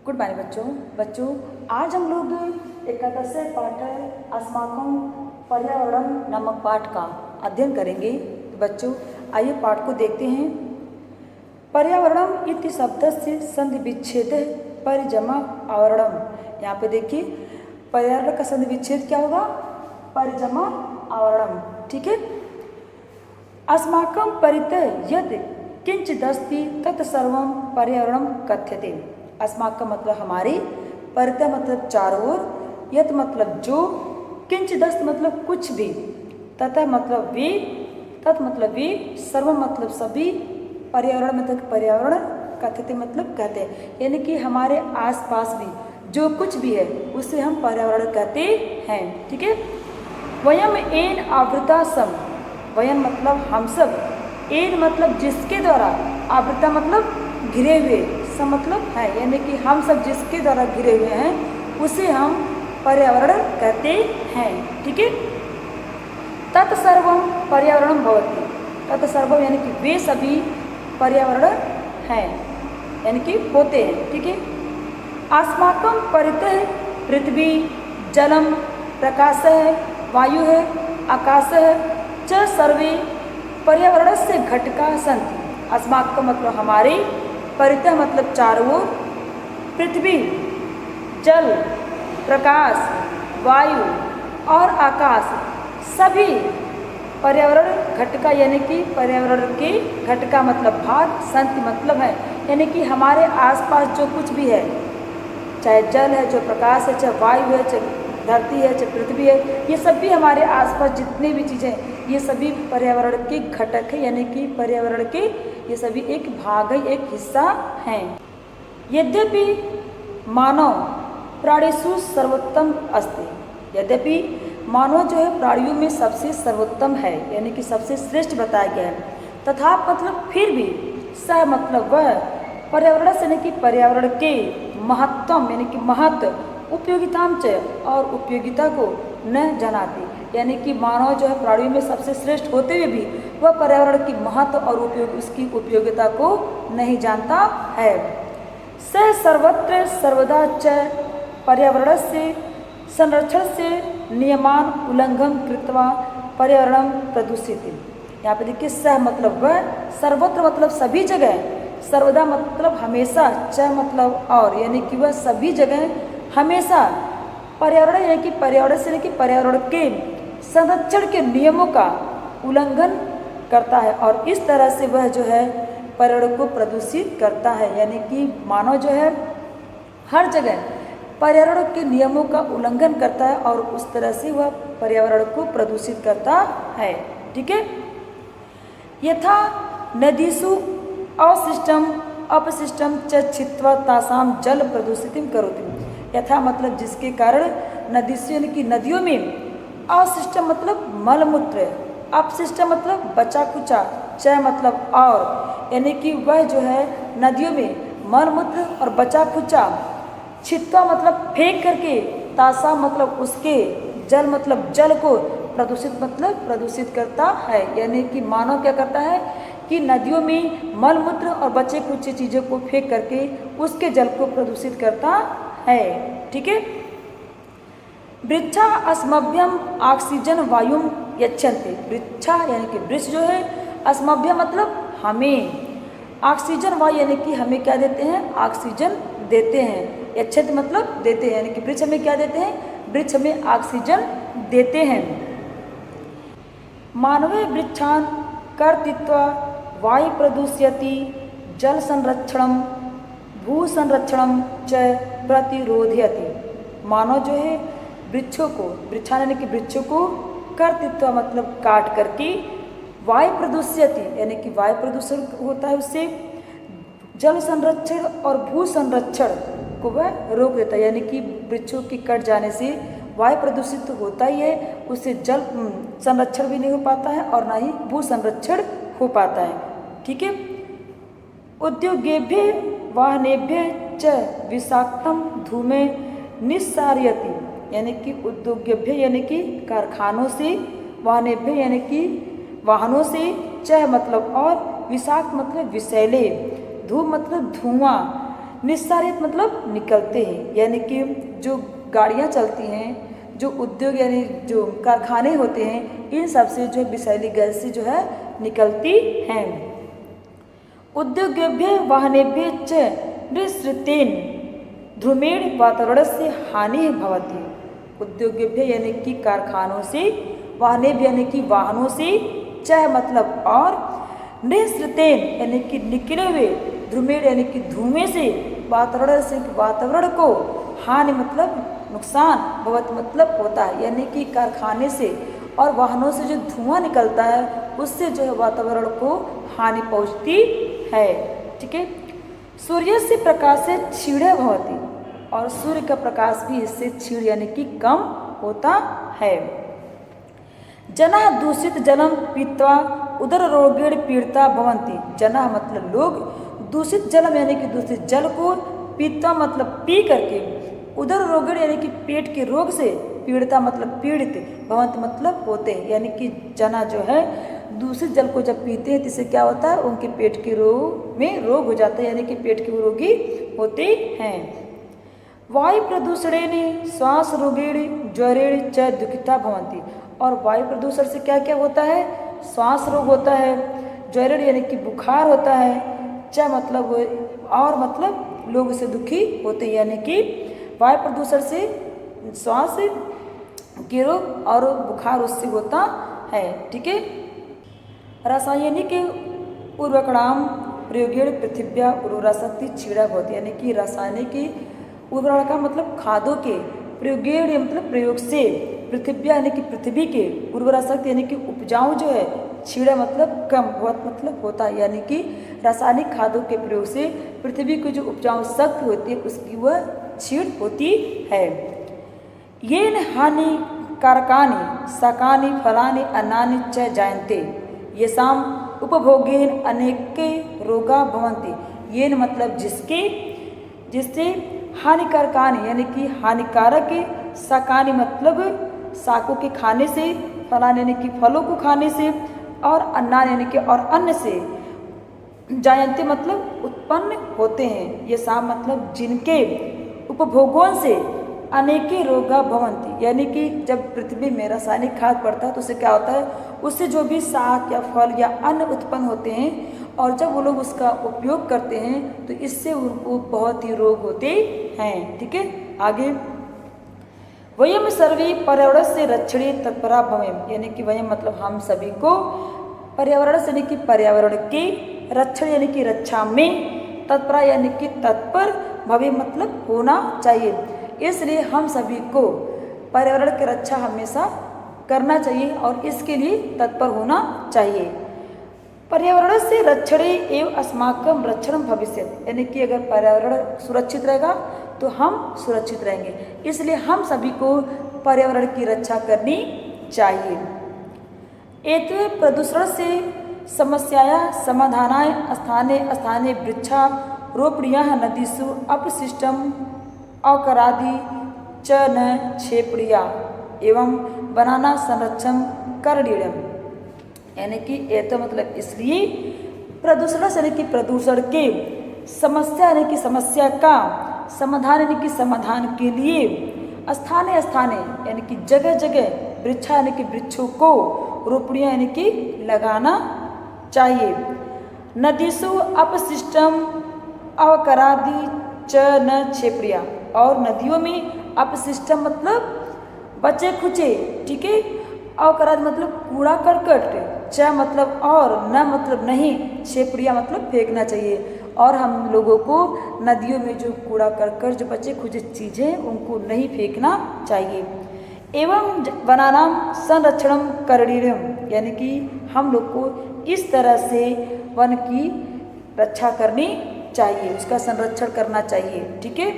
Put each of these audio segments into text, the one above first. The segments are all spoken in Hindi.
गुड मॉर्निंग बच्चों आज हम लोग एकादश पाठ अस्माकं पर्यावरण नामक पाठ का अध्ययन करेंगे। तो बच्चों आइए पाठ को देखते हैं। पर्यावरणम इति शब्द से संधि विच्छेद परिजमा आवरणम। यहाँ पे देखिए पर्यावरण का संधि विच्छेद क्या होगा? परिजमा आवरणम। ठीक है। अस्माकं परितः यत् किंचिदस्ति तत्सर्वं पर्यावरणं कथ्यते। अस्माकं मतलब हमारे, परितः मतलब चारों ओर, यत् मतलब जो, किंचिदस्त मतलब कुछ भी, ततः मतलब वे, तत् मतलब वे, सर्व मतलब सभी, पर्यावरण मतलब पर्यावरण, कथ्यते मतलब कहते हैं। यानी कि हमारे आसपास भी जो कुछ भी है उसे हम पर्यावरण कहते हैं। ठीक है। वयम एन आवृता सम। वयम मतलब हम सब, एन मतलब जिसके द्वारा, आवृता मतलब घिरे हुए, सम मतलब है, यानी कि हम सब जिसके द्वारा घिरे हुए हैं उसे हम पर्यावरण कहते हैं। ठीक है। तत्सर्वम पर्यावरणम भवति। तत्सर्वम यानी कि वे सभी पर्यावरण हैं, यानी कि होते हैं। ठीक है। अस्माकं परितः पृथ्वी, जलम, प्रकाश है, वायु है, आकाश है, च सर्वे पर्यावरण से घटका सन्ति। अस्माकं मतलब हमारे, परितः मतलब चारों ओर, पृथ्वी, जल, प्रकाश, वायु और आकाश सभी पर्यावरण घटका, यानी कि पर्यावरण के घटका मतलब भाग, संति मतलब है, यानी कि हमारे आसपास जो कुछ भी है, चाहे जल है, जो प्रकाश है, चाहे वायु है, चाहे धरती है, चाहे पृथ्वी है, ये सब भी हमारे आसपास जितनी भी चीज़ें, ये सभी पर्यावरण के घटक है, यानी कि पर्यावरण के ये सभी एक भाग है, एक हिस्सा हैं। यद्यपि मानव प्राणिषु सर्वोत्तम अस्ति। यद्यपि मानव जो है प्राणियों में सबसे सर्वोत्तम है, यानी कि सबसे श्रेष्ठ बताया गया है। तथा मतलब फिर भी, सह मतलब वह, पर्यावरण से यानी कि पर्यावरण के महत्वम यानी कि महत्व, उपयोगिताम च और उपयोगिता को न जानाती। यानी कि मानव जो है प्राणियों में सबसे श्रेष्ठ होते हुए भी वह पर्यावरण की महत्व और उसकी उपयोगिता को नहीं जानता है। स सर्वत्र सर्वदा च पर्यावरण से संरक्षण से नियमान उल्लंघन कृत्वा पर्यावरण प्रदूषित। यहाँ पे देखिए सह मतलब वह, सर्वत्र मतलब सभी जगह, सर्वदा मतलब हमेशा, च मतलब और, यानी कि वह सभी जगह हमेशा पर्यावरण यानी कि पर्यावरण से, यानी कि पर्यावरण के संरक्षण के नियमों का उल्लंघन करता है और इस तरह से वह जो है पर्यावरण को प्रदूषित करता है। यानी कि मानव जो है हर जगह पर्यावरण के नियमों का उल्लंघन करता है और उस तरह से वह पर्यावरण को प्रदूषित करता है। ठीक है। यथा नदीषु अवशिष्टम अपशिष्टम च छित्त्वा तासाम जल प्रदूषितिं करोति। यथा मतलब जिसके कारण नदीषु यानी कि नदियों में, अवशिष्ट मतलब मलमूत्र, अपशिष्ट मतलब बचा कुचा, च मतलब और, यानी कि वह जो है नदियों में मलमूत्र और बचा कुचा, छित्त्वा मतलब फेंक करके, तासा मतलब उसके, जल मतलब जल को, प्रदूषित मतलब प्रदूषित करता है। यानी कि मानव क्या करता है कि नदियों में मलमूत्र और बचे कुछ चीज़ों को फेंक करके उसके जल को प्रदूषित करता है। ठीक है। वृक्षा अस्मभ्यम ऑक्सीजन वायुम यच्छन्ति। वृक्षा यानी कि वृक्ष जो है, अस्मभ्यम मतलब हमें, ऑक्सीजन वायु यानी कि हमें क्या देते हैं? ऑक्सीजन देते हैं। यच्छन्ति मतलब देते हैं, यानी कि वृक्ष हमें क्या देते हैं? वृक्ष हमें ऑक्सीजन देते हैं। मानवे वृक्षान कर्तृत्वा वायु प्रदूषयति जल संरक्षणम भू संरक्षणम च प्रतिरोधयति। मानव जो है वृक्षों को, वृक्षान यानी कि वृक्षों को, कर्तृत्व मतलब काट करके, वायु प्रदूषयति यानी कि वायु प्रदूषण होता है उससे, जल संरक्षण और भू संरक्षण को वह रोक देता है। यानी कि वृक्षों के कट जाने से वायु प्रदूषित तो होता ही है, उससे जल संरक्षण भी नहीं हो पाता है और ना ही भू संरक्षण हो पाता है। ठीक है। उद्योगेभ्य वाहनेभ्य च विषाक्तम धूमे निस्सारयति। यानी कि उद्योगेभ्य यानी कि कारखानों से, वाहनेभ्य यानी कि वाहनों से, च मतलब और, विषाक्त मतलब विषैले, धूम मतलब धुआं, निस्सारित मतलब निकलते हैं, यानी कि जो गाड़ियाँ चलती हैं, जो उद्योग यानी जो कारखाने होते हैं, इन सब से जो विषैली गैस जो है निकलती हैं। उद्योगेभ्य वाहनेभ्य च निःसृतेन धूमेन वातावरणस्य हानिः भवति। उद्योगेभ्य यानी कि कारखानों से, वाहनेभ्य यानी कि वाहनों से, च मतलब और, निःसृतेन यानी कि निकले हुए, धूमेन यानी कि धुएं से, वातावरण से वातावरण को, हानि मतलब नुकसान, भवत मतलब होता है, यानी कि कारखाने से और वाहनों से जो धुआं निकलता है उससे जो है वातावरण को हानि पहुंचती है। ठीक है। सूर्य से प्रकाश से क्षीण भवति, और सूर्य का प्रकाश भी इससे क्षीण यानी कि कम होता है। जना दूषित जलम पीत्वा उदर रोगेण पीड़िता भवन्ति। जना मतलब लोग, दूषित जलम यानी कि दूषित जल को, पीत्वा मतलब पी करके, उदर रोगेण यानी कि पेट के रोग से, पीड़िता मतलब पीड़ित, भवंत मतलब होते हैं, यानी कि जना जो है दूषित जल को जब पीते हैं तो इससे क्या होता है, उनके पेट के रोग में रोग हो जाता है, यानी कि पेट के रोगी होते हैं। वायु प्रदूषणेन श्वास रोगेण ज्वरेण च दुखिता भवन्ति। और वायु प्रदूषण से क्या क्या होता है, श्वास रोग होता है, ज्वरेण यानी कि बुखार होता है, च मतलब और मतलब लोग इससे दुखी होते हैं, यानी कि वायु प्रदूषण से श्वास के रोग और बुखार उससे होता है। ठीक है। रासायनिक उर्वरकाणां प्रयोगेण पृथिव्या उर्वरा शक्ति क्षीणा भवति। यानी कि रासायनिक उर्वरक का मतलब खादों के, प्रयोगेण मतलब प्रयोग से, पृथिव्या यानी कि पृथ्वी के, उर्वरा शक्ति यानी कि उपजाऊ जो है, क्षीणा मतलब कम, बहुत मतलब होता है, यानी कि रासायनिक खादों के प्रयोग से पृथ्वी की जो उपजाऊ शक्ति होती है उसकी वह क्षीण होती है। येन हानिकारकानि शाकानि फलानि अन्नानि च जायन्ते येषाम् उपभोगेन अनेके रोगा भवन्ति। येन मतलब जिसके, जिससे, हानिकारकानि यानी कि हानिकारक, शाकानि मतलब शाकों के खाने से, फलानि यानी कि फलों को खाने से, और अन्नानि यानी कि और अन्न से, जायन्ते मतलब उत्पन्न होते हैं, ये शाम मतलब जिनके उपभोगों से अनेके रोगा भवन्ति। यानी कि जब पृथ्वी में रासायनिक खाद पड़ता है तो उससे क्या होता है, उससे जो भी शाक या फल या अन्न उत्पन्न होते हैं और जब वो लोग उसका उपयोग करते हैं तो इससे उनको बहुत ही रोग होते हैं। ठीक है। आगे, वयम सर्वे पर्यावरण से रक्षणे तत्परा भवेम। यानी कि वयम मतलब हम सभी को, पर्यावरण से यानी कि पर्यावरण के, रक्षण यानी कि रक्षा में, तत्परा यानी कि तत्पर, भवे मतलब होना चाहिए। इसलिए हम सभी को पर्यावरण की रक्षा हमेशा करना चाहिए और इसके लिए तत्पर होना चाहिए। पर्यावरण से रक्षणे एवं अस्माकं रक्षणं भविष्यति। यानी कि अगर पर्यावरण सुरक्षित रहेगा तो हम सुरक्षित रहेंगे, इसलिए हम सभी को पर्यावरण की रक्षा करनी चाहिए। एतवे प्रदूषण से समस्यायाः समाधानाय स्थाने स्थाने वृक्षारोपणीयाः नदीषु अपशिष्टम् अवकरादि च न क्षेपणीया एवं बनाना संरक्षण करणीयम्। यानी कि ये तो मतलब इसलिए प्रदूषण यानी कि प्रदूषण के समस्या यानी कि समस्या का समाधान यानी कि समाधान के लिए स्थाने स्थाने यानी कि जगह जगह वृक्षा यानी कि वृक्षों को रोपणियाँ यानी कि लगाना चाहिए। नदीसु अपशिष्टम अवकरादि च न क्षेपणीया। और नदियों में अपशिष्टम मतलब बचे खुचे, ठीक है, अवकरादि मतलब कूड़ा करकट, च मतलब और, न मतलब नहीं, क्षेपणीया मतलब फेंकना चाहिए। और हम लोगों को नदियों में जो कूड़ा करकट, जो बचे खुचे चीज़ें उनको नहीं फेंकना चाहिए। एवं वनानां संरक्षणं करणीयम्। यानी कि हम लोग को इस तरह से वन की रक्षा करनी चाहिए, उसका संरक्षण करना चाहिए। ठीक है।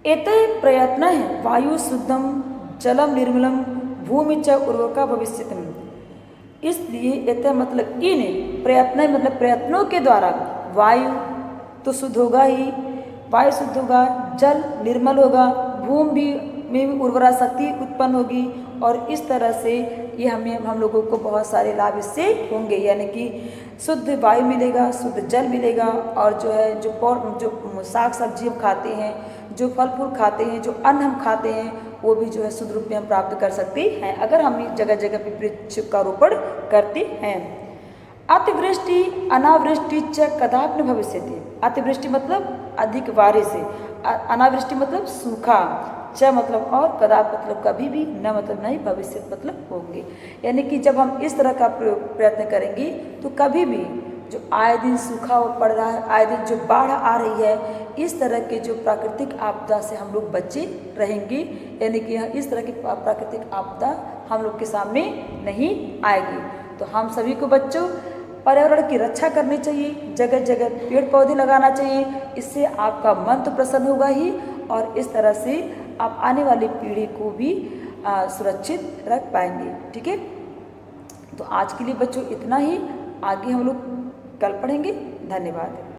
एते प्रयत्न है वायु शुद्धम जलम निर्मलम भूमि च उर्वरका भविष्यति। इसलिए एते मतलब इन प्रयत्न मतलब प्रयत्नों के द्वारा वायु तो शुद्ध होगा ही, वायु शुद्ध होगा, जल निर्मल होगा, भूमि भी में भी उर्वरा शक्ति उत्पन्न होगी और इस तरह से ये हम लोगों को बहुत सारे लाभ इससे होंगे, यानी कि शुद्ध वायु मिलेगा, शुद्ध जल मिलेगा, और जो है जो साग सब्जी हम खाते हैं, जो फल फूल खाते हैं, जो अन्न हम खाते हैं, वो भी जो है शुद्ध रूप में हम प्राप्त कर सकते हैं अगर हम जगह जगह पे वृक्ष का रोपण करते हैं। अतिवृष्टि अनावृष्टि च कदापि न भविष्यति। अतिवृष्टि मतलब अधिक बारिश से, अनावृष्टि मतलब सूखा, च मतलब और, कदापि मतलब कभी भी, न मतलब नहीं, भविष्य मतलब होंगे। यानी कि जब हम इस तरह का प्रयत्न करेंगे तो कभी भी जो आए दिन सूखा पड़ रहा है, आए दिन जो बाढ़ आ रही है, इस तरह के जो प्राकृतिक आपदा से हम लोग बचे रहेंगे, यानी कि इस तरह की प्राकृतिक आपदा हम लोग के सामने नहीं आएगी। तो हम सभी को बच्चों पर्यावरण की रक्षा करनी चाहिए, जगह जगह पेड़ पौधे लगाना चाहिए, इससे आपका मन तो प्रसन्न होगा ही, और इस तरह से आप आने वाली पीढ़ी को भी सुरक्षित रख पाएंगे। ठीक है, तो आज के लिए बच्चों इतना ही, आगे हम लोग कल पढ़ेंगे। धन्यवाद।